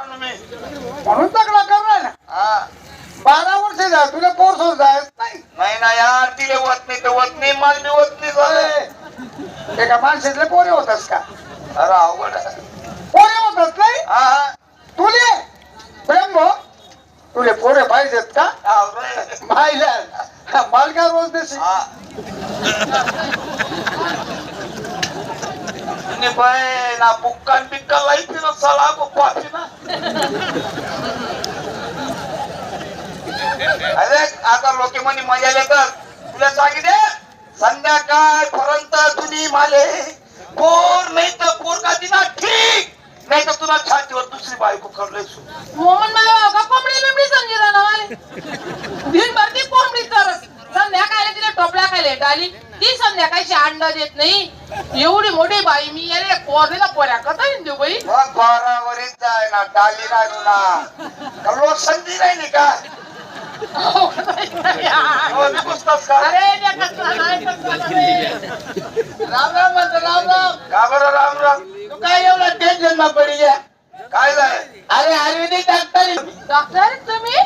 म्हणून तगडा करणार ना. हा 12 वर्ष झालं तुला पोर सोड जायच नाही. नाही ना यार तिले होत नाही तर होत नाही मला बी होत नाही झालं. एका माणसातले पोरे होतस का? अरे अवघड आहे. पोरे होतच नाही हा तुले प्रेम भाऊ तुले पोरे पाहिजेत का? आवरे. पाहिजे मालका रोज देशी. हा आणि बाय ना बुक्कान बिक्का लाईफ ना साला को कॉफी ना. अरे आता लोके म्हणे मजा येतात तुला सांगितले संध्याकाळपर्यंत तुम्ही माले पोर नाही तर पोर का दिना ठीक नाही तर तुला छातीवर दुसरी बायको करलंय. मोहन मला का कोंबडी बिंबडी समजी ना मला दिन भरती कोंबडी तरच संध्याकाळी तिला टोपल्या खायला डाली ती संध्याकाळची अंड देत नाही एवढी मोठी बाई मी याला पोरीला पोऱ्या कथा देऊ बाई. मग बारावरीच जाय ना डाली राहू ना लोक संधी नाही का. हो, निघूसतास का? अरे राम राम म्हणतो राम राम. का बरं राम राम तू काय एवढा टेन्शन ना पडी गया? काय झालं. अरे आयुर्वेदिक डॉक्टर डॉक्टर तुम्ही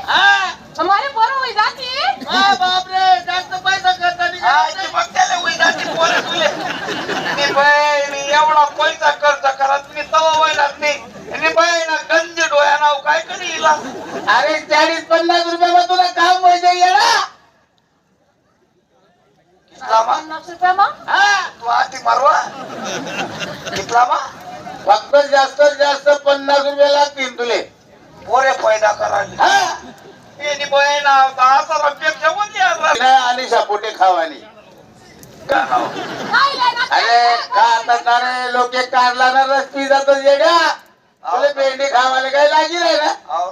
हमारे बरं होई जाते. बापरे जास्त पैसा बघताले उईदाची पोरं तुले. आणि बाई मी एवढा पैसा खर्च करत मी तवा वैलात नाही आणि बाई ना गंज डोळ्या नाव काय करी हिला. अरे 40-50 रुपये मग तुला काम पाहिजे येणार. कितला मा 50 रुपये मग तू आती मारवा कितला मा फक्त जास्तीत जास्त 50 रुपये लागतील तुले. पोरे फायदा करायला. हा आणि बाई ना 10,000 पेक्षा मध्ये आला. आणि सापोटे खावानी. का नाव? काय लेना अरे का आता तारे लोक कारला ना रस्ती जातात येड्या. तुला भेंडी खावायला काय लागी नाही ना. अहो